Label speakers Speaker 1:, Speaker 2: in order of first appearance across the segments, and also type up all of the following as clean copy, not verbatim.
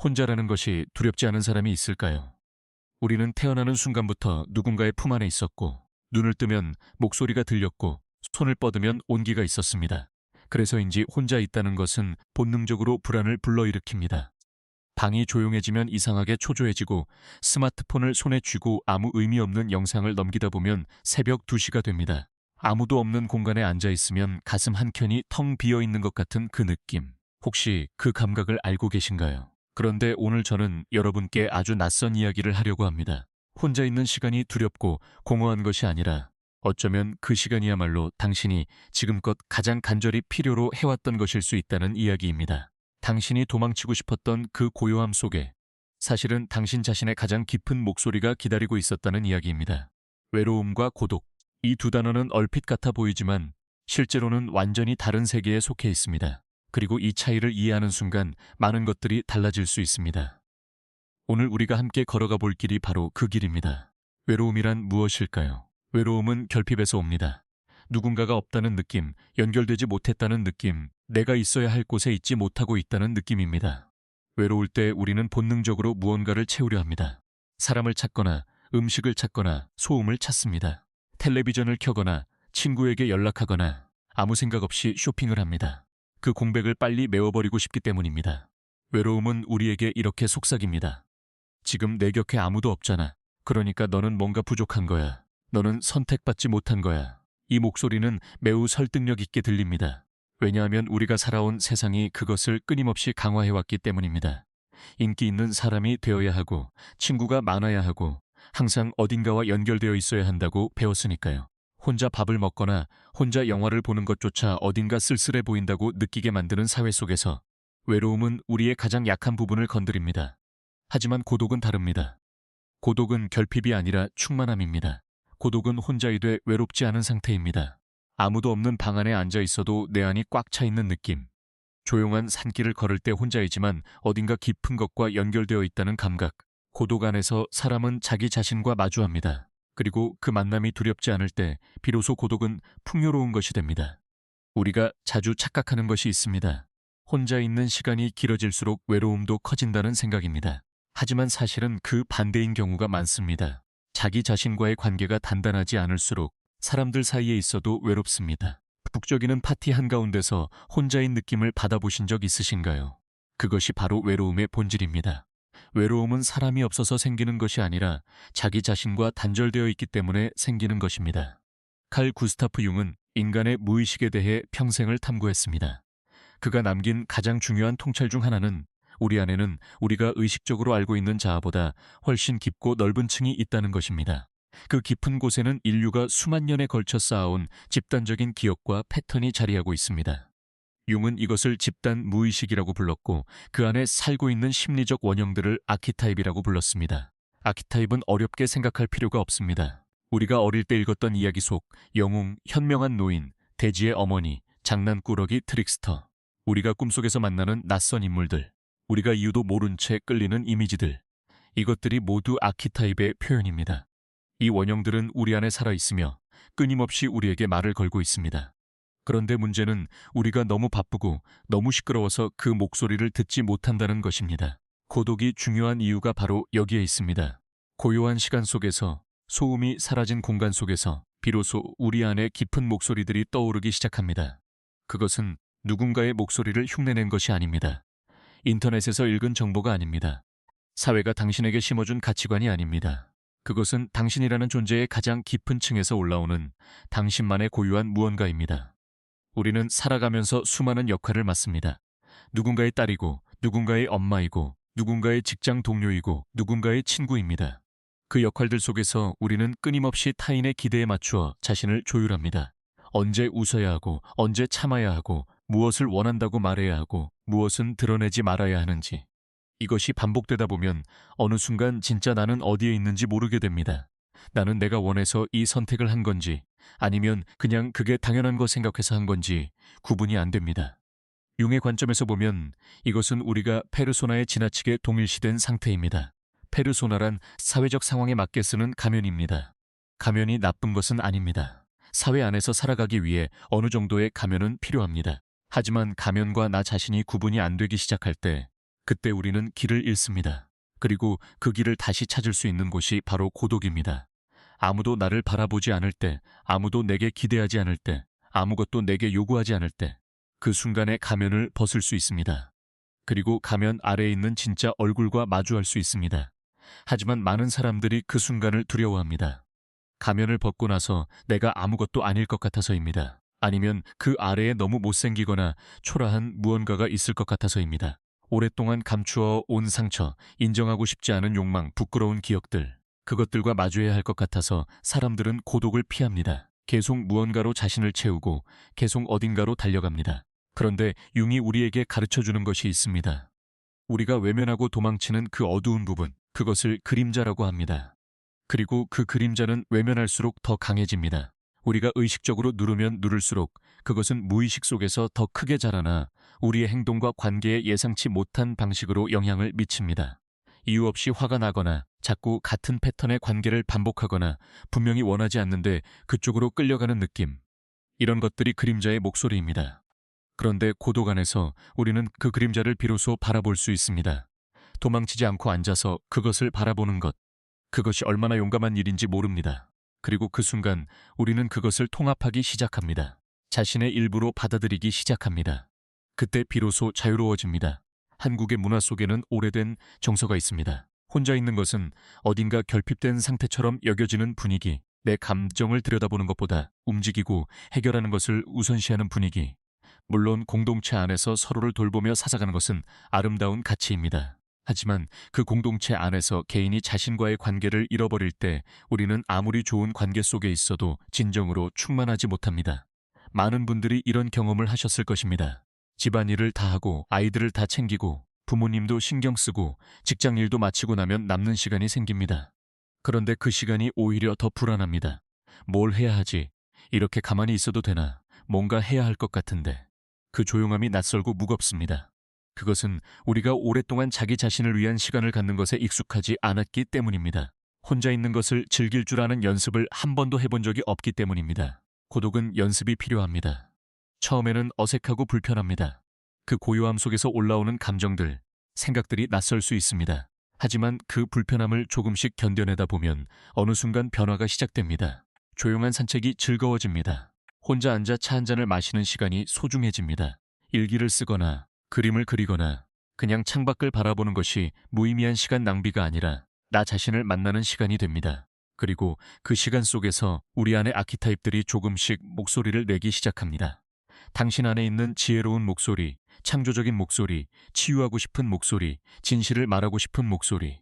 Speaker 1: 혼자라는 것이 두렵지 않은 사람이 있을까요? 우리는 태어나는 순간부터 누군가의 품 안에 있었고, 눈을 뜨면 목소리가 들렸고, 손을 뻗으면 온기가 있었습니다. 그래서인지 혼자 있다는 것은 본능적으로 불안을 불러일으킵니다. 방이 조용해지면 이상하게 초조해지고, 스마트폰을 손에 쥐고 아무 의미 없는 영상을 넘기다 보면 새벽 2시가 됩니다. 아무도 없는 공간에 앉아 있으면 가슴 한켠이 텅 비어 있는 것 같은 그 느낌. 혹시 그 감각을 알고 계신가요? 그런데 오늘 저는 여러분께 아주 낯선 이야기를 하려고 합니다. 혼자 있는 시간이 두렵고 공허한 것이 아니라 어쩌면 그 시간이야말로 당신이 지금껏 가장 간절히 필요로 해왔던 것일 수 있다는 이야기입니다. 당신이 도망치고 싶었던 그 고요함 속에 사실은 당신 자신의 가장 깊은 목소리가 기다리고 있었다는 이야기입니다. 외로움과 고독, 이 두 단어는 얼핏 같아 보이지만 실제로는 완전히 다른 세계에 속해 있습니다. 그리고 이 차이를 이해하는 순간 많은 것들이 달라질 수 있습니다. 오늘 우리가 함께 걸어가 볼 길이 바로 그 길입니다. 외로움이란 무엇일까요? 외로움은 결핍에서 옵니다. 누군가가 없다는 느낌, 연결되지 못했다는 느낌, 내가 있어야 할 곳에 있지 못하고 있다는 느낌입니다. 외로울 때 우리는 본능적으로 무언가를 채우려 합니다. 사람을 찾거나 음식을 찾거나 소음을 찾습니다. 텔레비전을 켜거나 친구에게 연락하거나 아무 생각 없이 쇼핑을 합니다. 그 공백을 빨리 메워버리고 싶기 때문입니다. 외로움은 우리에게 이렇게 속삭입니다. 지금 내 곁에 아무도 없잖아. 그러니까 너는 뭔가 부족한 거야. 너는 선택받지 못한 거야. 이 목소리는 매우 설득력 있게 들립니다. 왜냐하면 우리가 살아온 세상이 그것을 끊임없이 강화해왔기 때문입니다. 인기 있는 사람이 되어야 하고, 친구가 많아야 하고, 항상 어딘가와 연결되어 있어야 한다고 배웠으니까요. 혼자 밥을 먹거나 혼자 영화를 보는 것조차 어딘가 쓸쓸해 보인다고 느끼게 만드는 사회 속에서 외로움은 우리의 가장 약한 부분을 건드립니다. 하지만 고독은 다릅니다. 고독은 결핍이 아니라 충만함입니다. 고독은 혼자이되 외롭지 않은 상태입니다. 아무도 없는 방 안에 앉아 있어도 내 안이 꽉 차 있는 느낌. 조용한 산길을 걸을 때 혼자이지만 어딘가 깊은 것과 연결되어 있다는 감각. 고독 안에서 사람은 자기 자신과 마주합니다. 그리고 그 만남이 두렵지 않을 때 비로소 고독은 풍요로운 것이 됩니다. 우리가 자주 착각하는 것이 있습니다. 혼자 있는 시간이 길어질수록 외로움도 커진다는 생각입니다. 하지만 사실은 그 반대인 경우가 많습니다. 자기 자신과의 관계가 단단하지 않을수록 사람들 사이에 있어도 외롭습니다. 북적이는 파티 한가운데서 혼자인 느낌을 받아보신 적 있으신가요? 그것이 바로 외로움의 본질입니다. 외로움은 사람이 없어서 생기는 것이 아니라 자기 자신과 단절되어 있기 때문에 생기는 것입니다. 칼 구스타프 융은 인간의 무의식에 대해 평생을 탐구했습니다. 그가 남긴 가장 중요한 통찰 중 하나는 우리 안에는 우리가 의식적으로 알고 있는 자아보다 훨씬 깊고 넓은 층이 있다는 것입니다. 그 깊은 곳에는 인류가 수만 년에 걸쳐 쌓아온 집단적인 기억과 패턴이 자리하고 있습니다. 융은 이것을 집단 무의식이라고 불렀고 그 안에 살고 있는 심리적 원형들을 아키타입이라고 불렀습니다. 아키타입은 어렵게 생각할 필요가 없습니다. 우리가 어릴 때 읽었던 이야기 속 영웅, 현명한 노인, 돼지의 어머니, 장난꾸러기 트릭스터, 우리가 꿈속에서 만나는 낯선 인물들, 우리가 이유도 모른 채 끌리는 이미지들, 이것들이 모두 아키타입의 표현입니다. 이 원형들은 우리 안에 살아있으며 끊임없이 우리에게 말을 걸고 있습니다. 그런데 문제는 우리가 너무 바쁘고 너무 시끄러워서 그 목소리를 듣지 못한다는 것입니다. 고독이 중요한 이유가 바로 여기에 있습니다. 고요한 시간 속에서, 소음이 사라진 공간 속에서 비로소 우리 안에 깊은 목소리들이 떠오르기 시작합니다. 그것은 누군가의 목소리를 흉내낸 것이 아닙니다. 인터넷에서 읽은 정보가 아닙니다. 사회가 당신에게 심어준 가치관이 아닙니다. 그것은 당신이라는 존재의 가장 깊은 층에서 올라오는 당신만의 고유한 무언가입니다. 우리는 살아가면서 수많은 역할을 맡습니다. 누군가의 딸이고, 누군가의 엄마이고, 누군가의 직장 동료이고, 누군가의 친구입니다. 그 역할들 속에서 우리는 끊임없이 타인의 기대에 맞추어 자신을 조율합니다. 언제 웃어야 하고, 언제 참아야 하고, 무엇을 원한다고 말해야 하고, 무엇은 드러내지 말아야 하는지. 이것이 반복되다 보면 어느 순간 진짜 나는 어디에 있는지 모르게 됩니다. 나는 내가 원해서 이 선택을 한 건지 아니면 그냥 그게 당연한 거 생각해서 한 건지 구분이 안 됩니다. 융의 관점에서 보면 이것은 우리가 페르소나에 지나치게 동일시된 상태입니다. 페르소나란 사회적 상황에 맞게 쓰는 가면입니다. 가면이 나쁜 것은 아닙니다. 사회 안에서 살아가기 위해 어느 정도의 가면은 필요합니다. 하지만 가면과 나 자신이 구분이 안 되기 시작할 때 그때 우리는 길을 잃습니다. 그리고 그 길을 다시 찾을 수 있는 곳이 바로 고독입니다. 아무도 나를 바라보지 않을 때, 아무도 내게 기대하지 않을 때, 아무것도 내게 요구하지 않을 때, 그 순간에 가면을 벗을 수 있습니다. 그리고 가면 아래에 있는 진짜 얼굴과 마주할 수 있습니다. 하지만 많은 사람들이 그 순간을 두려워합니다. 가면을 벗고 나서 내가 아무것도 아닐 것 같아서입니다. 아니면 그 아래에 너무 못생기거나 초라한 무언가가 있을 것 같아서입니다. 오랫동안 감추어 온 상처, 인정하고 싶지 않은 욕망, 부끄러운 기억들, 그것들과 마주해야 할 것 같아서 사람들은 고독을 피합니다. 계속 무언가로 자신을 채우고 계속 어딘가로 달려갑니다. 그런데 융이 우리에게 가르쳐주는 것이 있습니다. 우리가 외면하고 도망치는 그 어두운 부분, 그것을 그림자라고 합니다. 그리고 그 그림자는 외면할수록 더 강해집니다. 우리가 의식적으로 누르면 누를수록 그것은 무의식 속에서 더 크게 자라나 우리의 행동과 관계에 예상치 못한 방식으로 영향을 미칩니다. 이유 없이 화가 나거나 자꾸 같은 패턴의 관계를 반복하거나 분명히 원하지 않는데 그쪽으로 끌려가는 느낌. 이런 것들이 그림자의 목소리입니다. 그런데 고독 안에서 우리는 그 그림자를 비로소 바라볼 수 있습니다. 도망치지 않고 앉아서 그것을 바라보는 것. 그것이 얼마나 용감한 일인지 모릅니다. 그리고 그 순간 우리는 그것을 통합하기 시작합니다. 자신의 일부로 받아들이기 시작합니다. 그때 비로소 자유로워집니다. 한국의 문화 속에는 오래된 정서가 있습니다. 혼자 있는 것은 어딘가 결핍된 상태처럼 여겨지는 분위기, 내 감정을 들여다보는 것보다 움직이고 해결하는 것을 우선시하는 분위기. 물론 공동체 안에서 서로를 돌보며 살아가는 것은 아름다운 가치입니다. 하지만 그 공동체 안에서 개인이 자신과의 관계를 잃어버릴 때 우리는 아무리 좋은 관계 속에 있어도 진정으로 충만하지 못합니다. 많은 분들이 이런 경험을 하셨을 것입니다. 집안일을 다 하고 아이들을 다 챙기고 부모님도 신경 쓰고 직장일도 마치고 나면 남는 시간이 생깁니다. 그런데 그 시간이 오히려 더 불안합니다. 뭘 해야 하지? 이렇게 가만히 있어도 되나? 뭔가 해야 할 것 같은데. 그 조용함이 낯설고 무겁습니다. 그것은 우리가 오랫동안 자기 자신을 위한 시간을 갖는 것에 익숙하지 않았기 때문입니다. 혼자 있는 것을 즐길 줄 아는 연습을 한 번도 해본 적이 없기 때문입니다. 고독은 연습이 필요합니다. 처음에는 어색하고 불편합니다. 그 고요함 속에서 올라오는 감정들, 생각들이 낯설 수 있습니다. 하지만 그 불편함을 조금씩 견뎌내다 보면 어느 순간 변화가 시작됩니다. 조용한 산책이 즐거워집니다. 혼자 앉아 차 한 잔을 마시는 시간이 소중해집니다. 일기를 쓰거나 그림을 그리거나 그냥 창밖을 바라보는 것이 무의미한 시간 낭비가 아니라 나 자신을 만나는 시간이 됩니다. 그리고 그 시간 속에서 우리 안의 아키타입들이 조금씩 목소리를 내기 시작합니다. 당신 안에 있는 지혜로운 목소리, 창조적인 목소리, 치유하고 싶은 목소리, 진실을 말하고 싶은 목소리.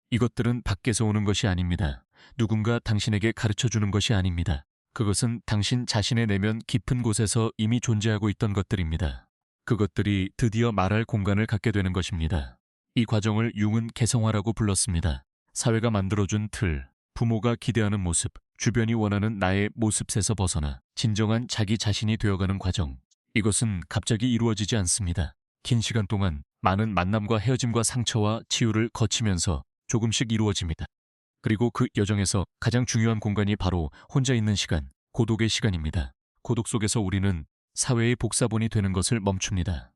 Speaker 1: 이것들은 밖에서 오는 것이 아닙니다. 누군가 당신에게 가르쳐주는 것이 아닙니다. 그것은 당신 자신의 내면 깊은 곳에서 이미 존재하고 있던 것들입니다. 그것들이 드디어 말할 공간을 갖게 되는 것입니다. 이 과정을 융은 개성화라고 불렀습니다. 사회가 만들어준 틀, 부모가 기대하는 모습, 주변이 원하는 나의 모습에서 벗어나 진정한 자기 자신이 되어가는 과정. 이것은 갑자기 이루어지지 않습니다. 긴 시간 동안 많은 만남과 헤어짐과 상처와 치유를 거치면서 조금씩 이루어집니다. 그리고 그 여정에서 가장 중요한 공간이 바로 혼자 있는 시간, 고독의 시간입니다. 고독 속에서 우리는 사회의 복사본이 되는 것을 멈춥니다.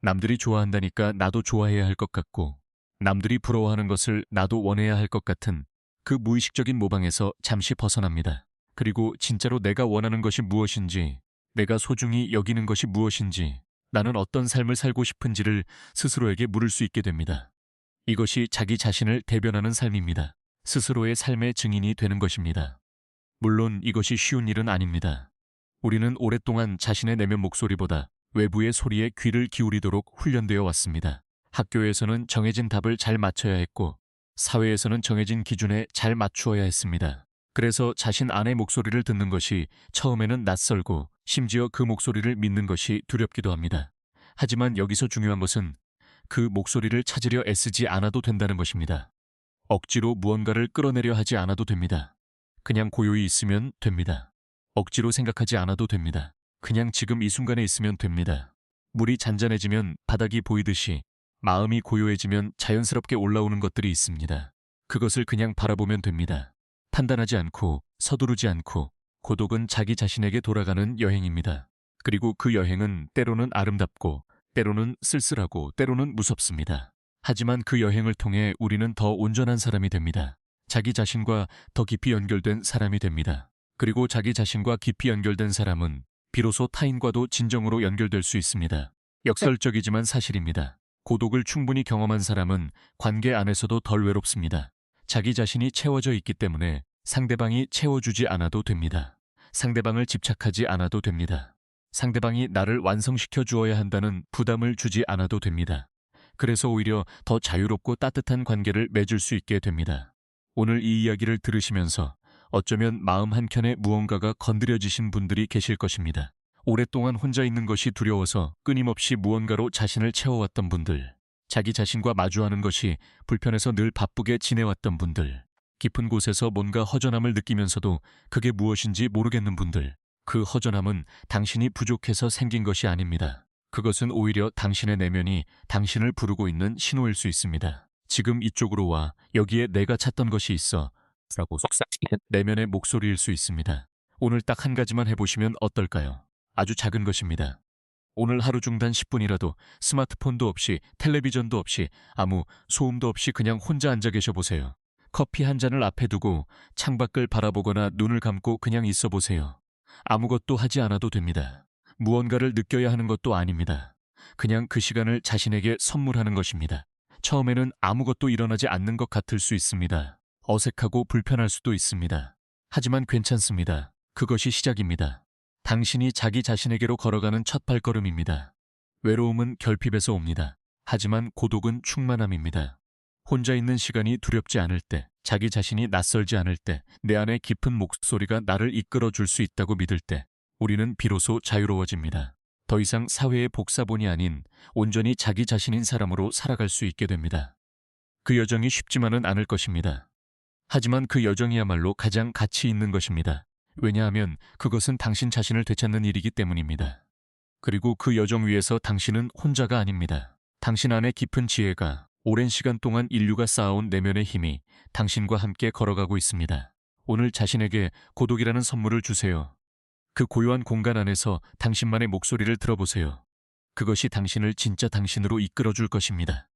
Speaker 1: 남들이 좋아한다니까 나도 좋아해야 할 것 같고, 남들이 부러워하는 것을 나도 원해야 할 것 같은 그 무의식적인 모방에서 잠시 벗어납니다. 그리고 진짜로 내가 원하는 것이 무엇인지, 내가 소중히 여기는 것이 무엇인지, 나는 어떤 삶을 살고 싶은지를 스스로에게 물을 수 있게 됩니다. 이것이 자기 자신을 대변하는 삶입니다. 스스로의 삶의 증인이 되는 것입니다. 물론 이것이 쉬운 일은 아닙니다. 우리는 오랫동안 자신의 내면 목소리보다 외부의 소리에 귀를 기울이도록 훈련되어 왔습니다. 학교에서는 정해진 답을 잘 맞춰야 했고, 사회에서는 정해진 기준에 잘 맞추어야 했습니다. 그래서 자신 안의 목소리를 듣는 것이 처음에는 낯설고 심지어 그 목소리를 믿는 것이 두렵기도 합니다. 하지만 여기서 중요한 것은 그 목소리를 찾으려 애쓰지 않아도 된다는 것입니다. 억지로 무언가를 끌어내려 하지 않아도 됩니다. 그냥 고요히 있으면 됩니다. 억지로 생각하지 않아도 됩니다. 그냥 지금 이 순간에 있으면 됩니다. 물이 잔잔해지면 바닥이 보이듯이 마음이 고요해지면 자연스럽게 올라오는 것들이 있습니다. 그것을 그냥 바라보면 됩니다. 판단하지 않고 서두르지 않고. 고독은 자기 자신에게 돌아가는 여행입니다. 그리고 그 여행은 때로는 아름답고 때로는 쓸쓸하고 때로는 무섭습니다. 하지만 그 여행을 통해 우리는 더 온전한 사람이 됩니다. 자기 자신과 더 깊이 연결된 사람이 됩니다. 그리고 자기 자신과 깊이 연결된 사람은 비로소 타인과도 진정으로 연결될 수 있습니다. 역설적이지만 사실입니다. 고독을 충분히 경험한 사람은 관계 안에서도 덜 외롭습니다. 자기 자신이 채워져 있기 때문에 상대방이 채워주지 않아도 됩니다. 상대방을 집착하지 않아도 됩니다. 상대방이 나를 완성시켜 주어야 한다는 부담을 주지 않아도 됩니다. 그래서 오히려 더 자유롭고 따뜻한 관계를 맺을 수 있게 됩니다. 오늘 이 이야기를 들으시면서 어쩌면 마음 한켠에 무언가가 건드려지신 분들이 계실 것입니다. 오랫동안 혼자 있는 것이 두려워서 끊임없이 무언가로 자신을 채워왔던 분들, 자기 자신과 마주하는 것이 불편해서 늘 바쁘게 지내왔던 분들, 깊은 곳에서 뭔가 허전함을 느끼면서도 그게 무엇인지 모르겠는 분들, 그 허전함은 당신이 부족해서 생긴 것이 아닙니다. 그것은 오히려 당신의 내면이 당신을 부르고 있는 신호일 수 있습니다. 지금 이쪽으로 와, 여기에 내가 찾던 것이 있어 라고 속삭이는 내면의 목소리일 수 있습니다. 오늘 딱 한 가지만 해보시면 어떨까요? 아주 작은 것입니다. 오늘 하루 중단 10분이라도 스마트폰도 없이 텔레비전도 없이 아무 소음도 없이 그냥 혼자 앉아 계셔 보세요. 커피 한 잔을 앞에 두고 창밖을 바라보거나 눈을 감고 그냥 있어 보세요. 아무것도 하지 않아도 됩니다. 무언가를 느껴야 하는 것도 아닙니다. 그냥 그 시간을 자신에게 선물하는 것입니다. 처음에는 아무것도 일어나지 않는 것 같을 수 있습니다. 어색하고 불편할 수도 있습니다. 하지만 괜찮습니다. 그것이 시작입니다. 당신이 자기 자신에게로 걸어가는 첫 발걸음입니다. 외로움은 결핍에서 옵니다. 하지만 고독은 충만함입니다. 혼자 있는 시간이 두렵지 않을 때, 자기 자신이 낯설지 않을 때, 내 안에 깊은 목소리가 나를 이끌어 줄 수 있다고 믿을 때, 우리는 비로소 자유로워집니다. 더 이상 사회의 복사본이 아닌 온전히 자기 자신인 사람으로 살아갈 수 있게 됩니다. 그 여정이 쉽지만은 않을 것입니다. 하지만 그 여정이야말로 가장 가치 있는 것입니다. 왜냐하면 그것은 당신 자신을 되찾는 일이기 때문입니다. 그리고 그 여정 위에서 당신은 혼자가 아닙니다. 당신 안에 깊은 지혜가, 오랜 시간 동안 인류가 쌓아온 내면의 힘이 당신과 함께 걸어가고 있습니다. 오늘 자신에게 고독이라는 선물을 주세요. 그 고요한 공간 안에서 당신만의 목소리를 들어보세요. 그것이 당신을 진짜 당신으로 이끌어줄 것입니다.